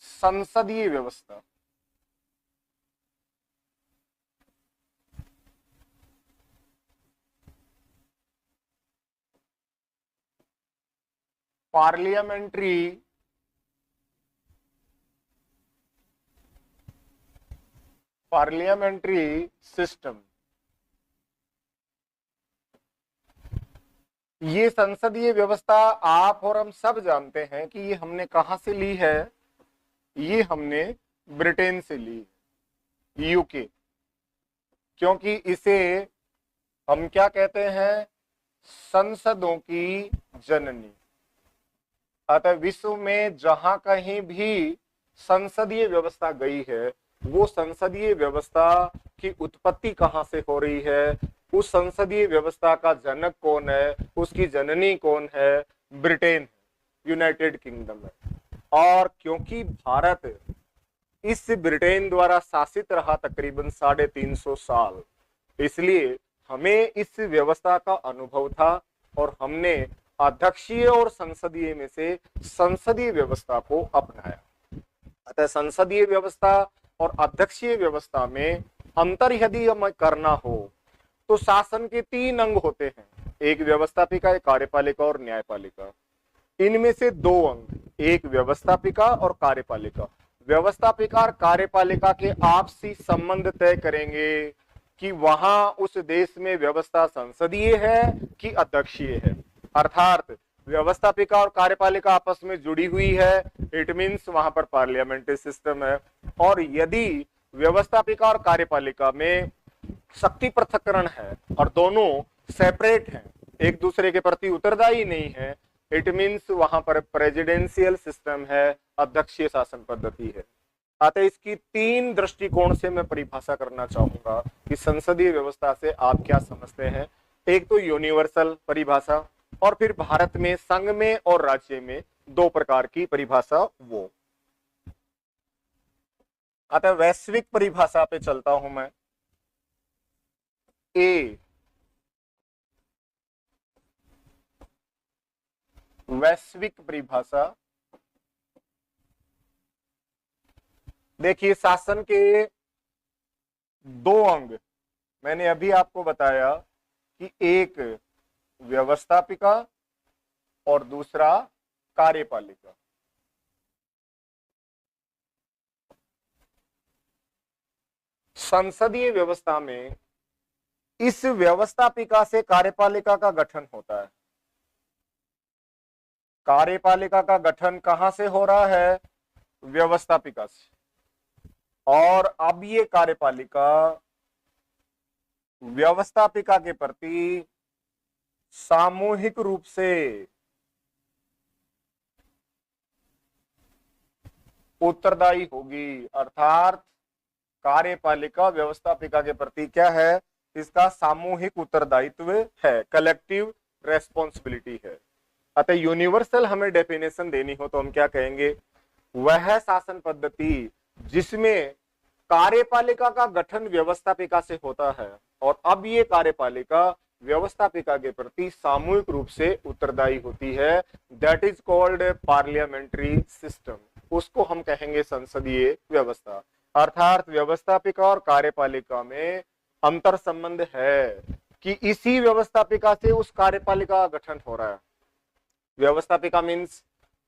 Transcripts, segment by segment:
संसदीय व्यवस्था। Parliamentary parliamentary system. ये संसदीय व्यवस्था आप और हम सब जानते हैं कि ये हमने कहां से ली है। ये हमने ब्रिटेन से ली, यूके। क्योंकि इसे हम क्या कहते हैं, संसदों की जननी। अतः विश्व में जहां कहीं भी संसदीय व्यवस्था गई है, वो संसदीय व्यवस्था की उत्पत्ति कहां से हो रही है, उस संसदीय व्यवस्था का जनक कौन है, उसकी जननी कौन है, ब्रिटेन, यूनाइटेड किंगडम है। और क्योंकि भारत इस ब्रिटेन द्वारा शासित रहा तकरीबन 350 साल, इसलिए हमें इस व्यवस्था का अनुभव था और हमने अध्यक्षीय और संसदीय में से संसदीय व्यवस्था को अपनाया। अतः संसदीय व्यवस्था और अध्यक्षीय व्यवस्था में अंतर यदि हमें करना हो तो शासन के 3 अंग होते हैं, एक व्यवस्थापिका, एक कार्यपालिका और न्यायपालिका। इनमें से 2 अंग, एक व्यवस्थापिका और कार्यपालिका। व्यवस्थापिका और कार्यपालिका के आपसी संबंध तय करेंगे कि वहां उस देश में व्यवस्था संसदीय है कि अध्यक्षीय है। अर्थात व्यवस्थापिका और कार्यपालिका आपस में जुड़ी हुई है, इट मीन्स वहां पर पार्लियामेंट्री सिस्टम है। और यदि व्यवस्थापिका और कार्यपालिका में शक्ति पृथक्करण है और दोनों सेपरेट हैं, एक दूसरे के प्रति उत्तरदायी नहीं है, इट मीन्स वहां पर प्रेसिडेंशियल सिस्टम है, अध्यक्षीय शासन पद्धति है। अतः इसकी 3 दृष्टिकोण से मैं परिभाषा करना चाहूंगा कि संसदीय व्यवस्था से आप क्या समझते हैं। एक तो यूनिवर्सल परिभाषा, और फिर भारत में संघ में और राज्य में 2 प्रकार की परिभाषा वो। अतः वैश्विक परिभाषा पे चलता हूं मैं। ए, वैश्विक परिभाषा। देखिए, शासन के 2 अंग मैंने अभी आपको बताया कि एक व्यवस्थापिका और दूसरा कार्यपालिका। संसदीय व्यवस्था में इस व्यवस्थापिका से कार्यपालिका का गठन होता है। कार्यपालिका का गठन कहां से हो रहा है, व्यवस्थापिका से। और अब ये कार्यपालिका व्यवस्थापिका के प्रति सामूहिक रूप से उत्तरदायी होगी। अर्थात कार्यपालिका व्यवस्थापिका के प्रति क्या है, इसका सामूहिक उत्तरदायित्व है, कलेक्टिव रेस्पॉन्सिबिलिटी है। अतः यूनिवर्सल हमें डेफिनेशन देनी हो तो हम क्या कहेंगे, वह शासन पद्धति जिसमें कार्यपालिका का गठन व्यवस्थापिका से होता है और अब ये कार्यपालिका व्यवस्थापिका के प्रति सामूहिक रूप से उत्तरदायी होती है, that is called parliamentary system. उसको हम कहेंगे संसदीय व्यवस्था। अर्थात व्यवस्थापिका और कार्यपालिका में अंतर संबंध है कि इसी व्यवस्थापिका से उस कार्यपालिका का गठन हो रहा है। व्यवस्थापिका मीन्स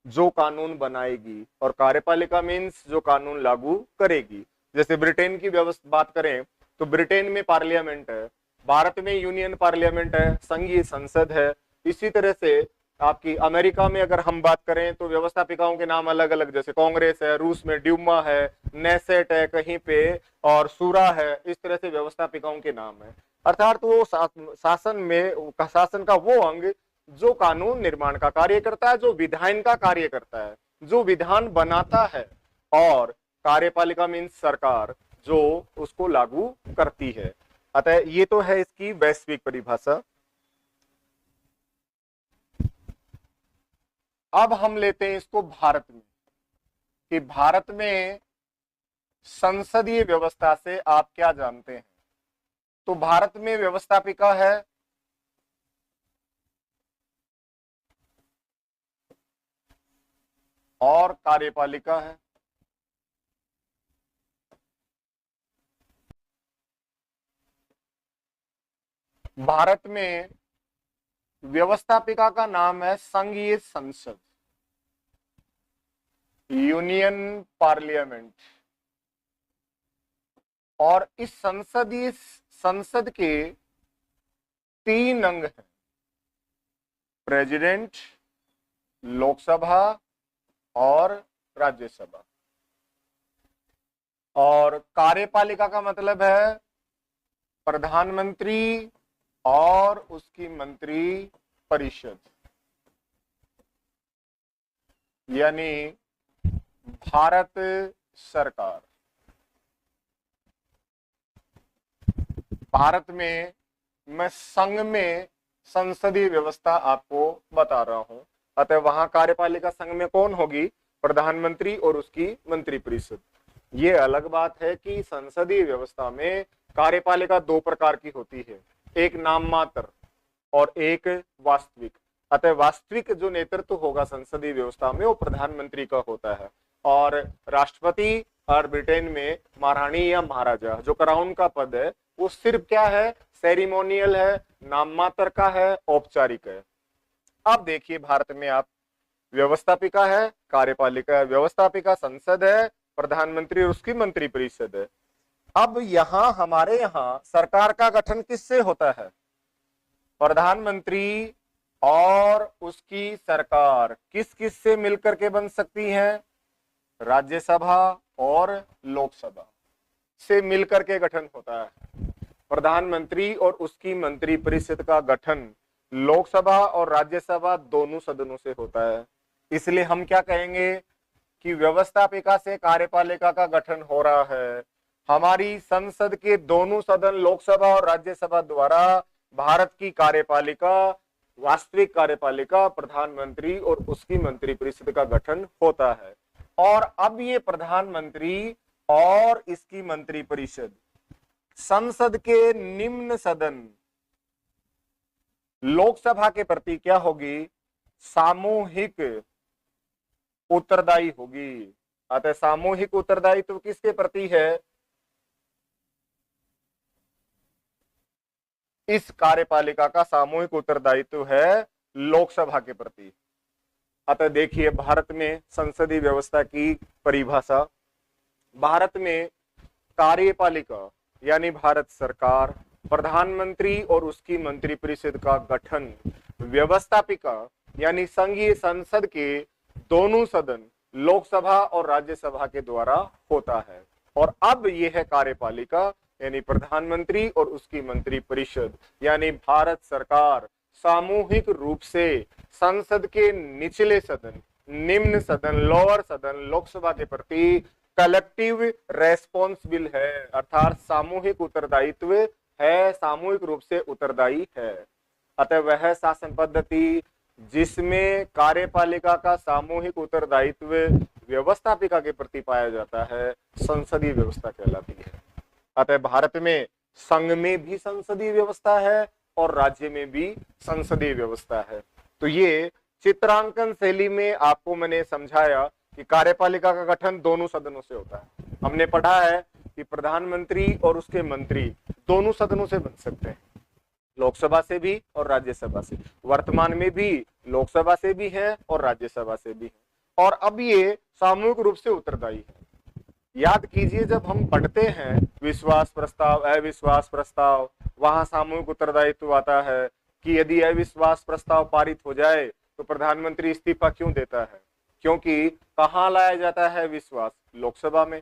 जो कानून बनाएगी और कार्यपालिका मीन्स जो कानून लागू करेगी। जैसे ब्रिटेन की व्यवस्था बात करें तो ब्रिटेन में पार्लियामेंट है, भारत में यूनियन पार्लियामेंट है, संघीय संसद है। इसी तरह से आपकी अमेरिका में अगर हम बात करें तो व्यवस्थापिकाओं के नाम अलग अलग, जैसे कांग्रेस है, रूस में ड्यूमा है, नेसेट है कहीं पे, और सूरा है। इस तरह से व्यवस्थापिकाओं के नाम है। अर्थात वो शासन में शासन का वो अंग जो कानून निर्माण का कार्य करता है, जो विधान का कार्य करता है, जो विधान बनाता है, और कार्यपालिका मीन्स सरकार जो उसको लागू करती है। अतः ये तो है इसकी वैश्विक परिभाषा। अब हम लेते हैं इसको भारत में, कि भारत में संसदीय व्यवस्था से आप क्या जानते हैं। तो भारत में व्यवस्थापिका है, और कार्यपालिका है। भारत में व्यवस्थापिका का नाम है संघीय संसद, यूनियन पार्लियामेंट। और इस संसद के 3 अंग हैं, प्रेसिडेंट, लोकसभा और राज्यसभा। और कार्यपालिका का मतलब है प्रधानमंत्री और उसकी मंत्री परिषद, यानी भारत सरकार। भारत में मैं संघ में संसदीय व्यवस्था आपको बता रहा हूं, अतः वहां कार्यपालिका संघ में कौन होगी? प्रधानमंत्री और उसकी मंत्री परिषद। ये अलग बात है कि संसदीय व्यवस्था में कार्यपालिका 2 प्रकार की होती है, एक नाम मात्र और एक वास्तविक। अतः वास्तविक जो नेतृत्व होगा संसदीय व्यवस्था में वो प्रधानमंत्री का होता है, और राष्ट्रपति और ब्रिटेन में महारानी या महाराजा जो क्राउन का पद है वो सिर्फ क्या है? सेरिमोनियल है, नाम मात्र का है, औपचारिक है। अब देखिए भारत में आप व्यवस्थापिका है, कार्यपालिका है। व्यवस्थापिका संसद है, प्रधानमंत्री और उसकी मंत्री परिषद है। अब यहां हमारे यहां सरकार का गठन किससे होता है? प्रधानमंत्री और उसकी सरकार किस किस से मिलकर के बन सकती है? राज्यसभा और लोकसभा से मिलकर के गठन होता है। प्रधानमंत्री और उसकी मंत्री परिषद का गठन लोकसभा और राज्यसभा दोनों सदनों से होता है। इसलिए हम क्या कहेंगे कि व्यवस्थापिका से कार्यपालिका का गठन हो रहा है। हमारी संसद के दोनों सदन लोकसभा और राज्यसभा द्वारा भारत की कार्यपालिका, वास्तविक कार्यपालिका, प्रधानमंत्री और उसकी मंत्री परिषद का गठन होता है। और अब ये प्रधानमंत्री और इसकी मंत्री परिषद संसद के निम्न सदन लोकसभा के प्रति क्या होगी? सामूहिक उत्तरदायी होगी। अतः सामूहिक उत्तरदायित्व किसके प्रति है? इस कार्यपालिका का सामूहिक उत्तरदायित्व है लोकसभा के प्रति। अतः देखिए भारत में संसदीय व्यवस्था की परिभाषा। भारत में कार्यपालिका यानी भारत सरकार, प्रधानमंत्री और उसकी मंत्री परिषद का गठन व्यवस्थापिका यानी संघीय संसद के दोनों सदन लोकसभा और राज्यसभा के द्वारा होता है। और अब यह है कार्यपालिका यानी प्रधानमंत्री और उसकी मंत्री परिषद यानी भारत सरकार सामूहिक रूप से संसद के निचले सदन, निम्न सदन, लोअर सदन लोकसभा के प्रति कलेक्टिव रेस्पॉन्सिबल है, अर्थात सामूहिक उत्तरदायित्व है, सामूहिक रूप से उत्तरदायी है। अतः वह शासन पद्धति जिसमें कार्यपालिका का सामूहिक उत्तरदायित्व व्यवस्थापिका के प्रति पाया जाता है संसदीय व्यवस्था कहलाती है। अतः भारत में संघ में भी संसदीय व्यवस्था है और राज्य में भी संसदीय व्यवस्था है। तो ये चित्रांकन शैली में आपको मैंने समझाया कि कार्यपालिका का गठन दोनों सदनों से होता है। हमने पढ़ा है कि प्रधानमंत्री और उसके मंत्री दोनों सदनों से बन सकते हैं, लोकसभा से भी और राज्यसभा से। वर्तमान में भी लोकसभा से भी है और राज्यसभा से भी है। और अब ये सामूहिक रूप से उत्तरदायी है। याद कीजिए जब हम पढ़ते हैं विश्वास प्रस्ताव, अविश्वास प्रस्ताव, वहां सामूहिक उत्तरदायित्व आता है कि यदि अविश्वास प्रस्ताव पारित हो जाए तो प्रधानमंत्री इस्तीफा क्यों देता है? क्योंकि कहां लाया जाता है विश्वास? लोकसभा में।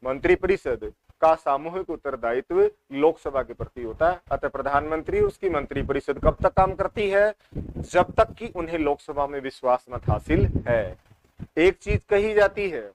मंत्री परिषद का सामूहिक उत्तरदायित्व लोकसभा के प्रति होता है। अतः प्रधानमंत्री उसकी मंत्री परिषद कब तक काम करती है? जब तक कि उन्हें लोकसभा में विश्वास मत हासिल है। एक चीज कही जाती है,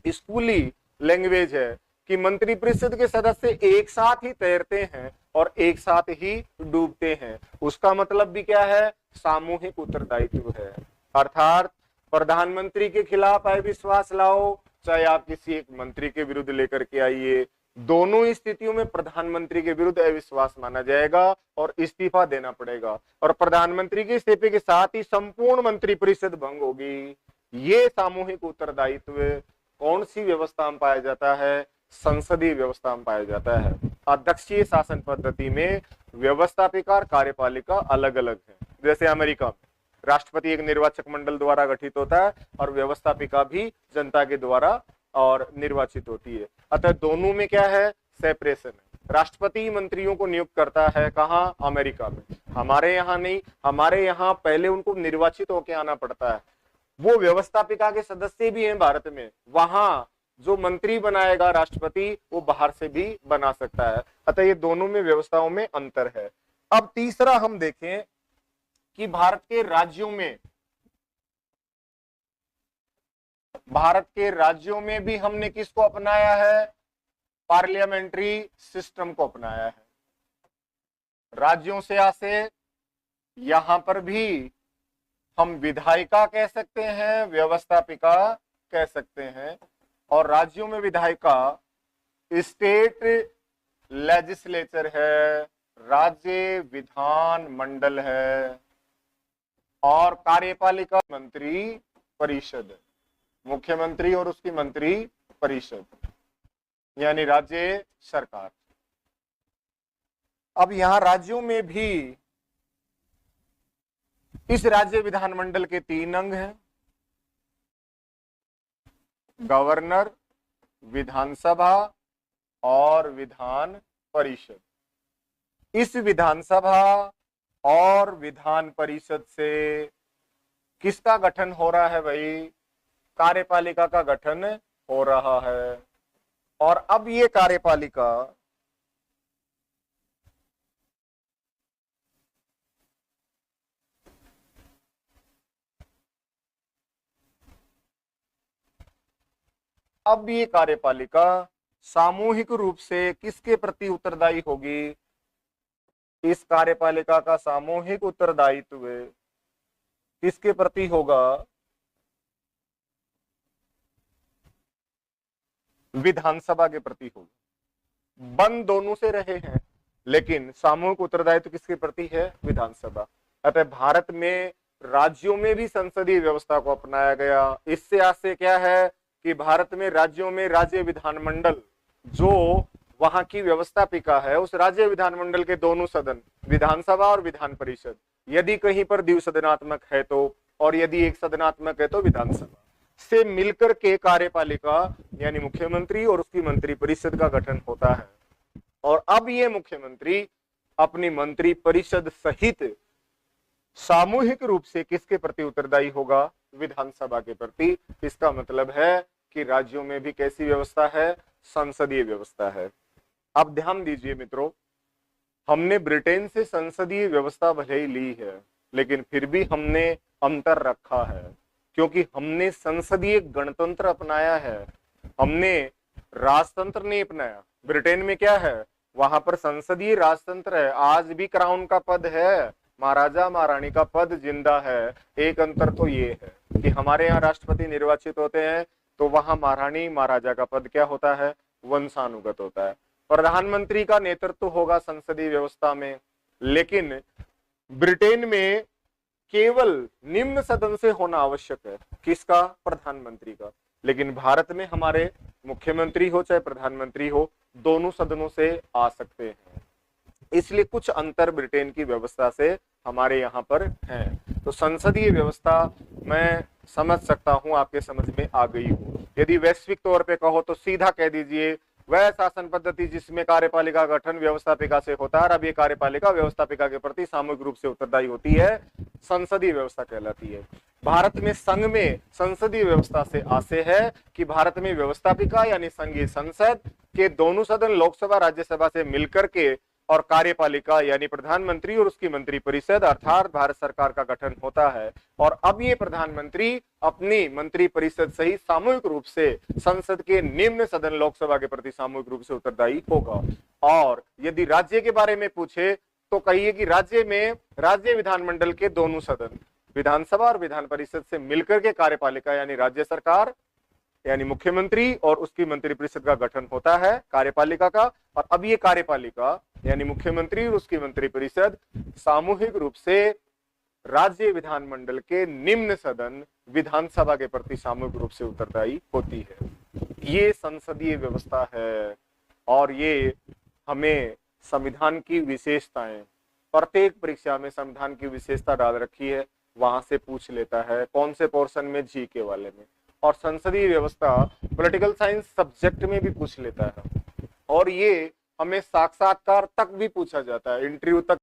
स्कूली लैंग्वेज है कि मंत्री परिषद के सदस्य एक साथ ही तैरते हैं और एक साथ ही डूबते हैं। उसका मतलब भी क्या है? सामूहिक उत्तरदायित्व है। अर्थात प्रधानमंत्री के खिलाफ अविश्वास लाओ, चाहे आप किसी एक मंत्री के विरुद्ध लेकर के आइए, दोनों स्थितियों में प्रधानमंत्री के विरुद्ध अविश्वास माना जाएगा और इस्तीफा देना पड़ेगा। और प्रधानमंत्री के इस्तीफे के साथ ही संपूर्ण मंत्री परिषद भंग होगी। ये सामूहिक उत्तरदायित्व कौन सी व्यवस्था में पाया जाता है? संसदीय व्यवस्था में पाया जाता है। अध्यक्षीय शासन पद्धति में व्यवस्थापिका और कार्यपालिका अलग अलग है। जैसे अमेरिका में राष्ट्रपति एक निर्वाचक मंडल द्वारा गठित होता है और व्यवस्थापिका भी जनता के द्वारा और निर्वाचित होती है। अतः दोनों में क्या है, सेपरेशन है। राष्ट्रपति मंत्रियों को नियुक्त करता है कहाँ, अमेरिका में। हमारे यहाँ नहीं, हमारे यहाँ पहले उनको निर्वाचित होकर आना पड़ता है। वो व्यवस्थापिका के सदस्य भी हैं भारत में, वहां जो मंत्री बनाएगा राष्ट्रपति वो बाहर से भी बना सकता है। अतः ये दोनों में व्यवस्थाओं में अंतर है। अब तीसरा हम देखें कि भारत के राज्यों में भी हमने किसको अपनाया है, पार्लियामेंट्री सिस्टम को अपनाया है। राज्यों से आसे यहां पर भी हम विधायिका कह सकते हैं, व्यवस्थापिका कह सकते हैं। और राज्यों में विधायिका स्टेट लेजिस्लेचर है, राज्य विधान मंडल है, और कार्यपालिका मंत्री परिषद है, मुख्यमंत्री और उसकी मंत्री परिषद यानी राज्य सरकार। अब यहां राज्यों में भी इस राज्य विधानमंडल के 3 अंग हैं, गवर्नर, विधानसभा और विधान परिषद। इस विधानसभा और विधान परिषद से किसका गठन हो रहा है भाई, कार्यपालिका का गठन हो रहा है। और अब ये कार्यपालिका सामूहिक रूप से किसके प्रति उत्तरदायी होगी, इस कार्यपालिका का सामूहिक उत्तरदायित्व किसके प्रति होगा, विधानसभा के प्रति होगा। बंद दोनों से रहे हैं लेकिन सामूहिक उत्तरदायित्व किसके प्रति है, विधानसभा। अतः भारत में राज्यों में भी संसदीय व्यवस्था को अपनाया गया। इससे आशय क्या है कि भारत में राज्यों में राज्य विधानमंडल जो वहां की व्यवस्थापिका है, उस राज्य विधानमंडल के दोनों सदन, विधानसभा और विधान परिषद, यदि कहीं पर द्विसदनात्मक है तो, और यदि एक सदनात्मक है तो विधानसभा से मिलकर के कार्यपालिका यानी मुख्यमंत्री और उसकी मंत्री परिषद का गठन होता है। और अब ये मुख्यमंत्री अपनी मंत्री परिषद सहित सामूहिक रूप से किसके प्रति उत्तरदायी होगा, विधानसभा के प्रति। इसका मतलब है कि राज्यों में भी कैसी व्यवस्था है, संसदीय व्यवस्था है। अब ध्यान दीजिए मित्रों, हमने ब्रिटेन से संसदीय व्यवस्था भले ही ली है लेकिन फिर भी हमने अंतर रखा है, क्योंकि हमने संसदीय गणतंत्र अपनाया है, हमने राजतंत्र नहीं अपनाया। ब्रिटेन में क्या है, वहां पर संसदीय राजतंत्र है, आज भी क्राउन का पद है, महाराजा महारानी का पद जिंदा है। एक अंतर तो ये है कि हमारे यहाँ राष्ट्रपति निर्वाचित होते हैं तो वहां महारानी महाराजा का पद क्या होता है, वंशानुगत होता है। प्रधानमंत्री का नेतृत्व होगा संसदीय व्यवस्था में, लेकिन ब्रिटेन में केवल निम्न सदन से होना आवश्यक है, किसका, प्रधानमंत्री का। लेकिन भारत में हमारे मुख्यमंत्री हो चाहे प्रधानमंत्री हो, दोनों सदनों से आ सकते हैं। इसलिए कुछ अंतर ब्रिटेन की व्यवस्था से हमारे यहाँ पर है। तो संसदीय व्यवस्था मैं समझ सकता हूं आपके समझ में आ गई हो। यदि वैश्विक तौर पे कहो तो सीधा कह दीजिए वह शासन पद्धति जिसमें कार्यपालिका गठन व्यवस्थापिका से होता है, अब ये कार्यपालिका व्यवस्थापिका के प्रति सामूहिक रूप से उत्तरदायी होती है, संसदीय व्यवस्था कहलाती है। भारत में संघ में संसदीय व्यवस्था से आशय है कि भारत में व्यवस्थापिका यानी संघीय संसद के दोनों सदन लोकसभा राज्यसभा से मिलकर के और कार्यपालिका यानी प्रधानमंत्री और उसकी मंत्री परिषद अर्थात भारत सरकार का गठन होता है। और अब ये प्रधानमंत्री अपनी मंत्री परिषद सहित सामूहिक रूप से संसद के निम्न सदन लोकसभा के प्रति सामूहिक रूप से उत्तरदायी होगा। और यदि राज्य के बारे में पूछे तो कहिए कि राज्य में राज्य विधानमंडल के दोनों सदन विधानसभा और विधान परिषद से मिलकर के कार्यपालिका यानी राज्य सरकार यानी मुख्यमंत्री और उसकी मंत्रिपरिषद का गठन होता है कार्यपालिका का। और अब ये कार्यपालिका यानी मुख्यमंत्री और उसकी मंत्रिपरिषद सामूहिक रूप से राज्य विधानमंडल के निम्न सदन विधानसभा के प्रति सामूहिक रूप से उत्तरदायी होती है। ये संसदीय व्यवस्था है और ये हमें संविधान की विशेषताएं, प्रत्येक परीक्षा में संविधान की विशेषता डाल रखी है, वहां से पूछ लेता है। कौन से पोर्शन में? जीके वाले में। और संसदीय व्यवस्था पॉलिटिकल साइंस सब्जेक्ट में भी पूछ लेता है, और ये हमें साक्षात्कार तक भी पूछा जाता है, इंटरव्यू तक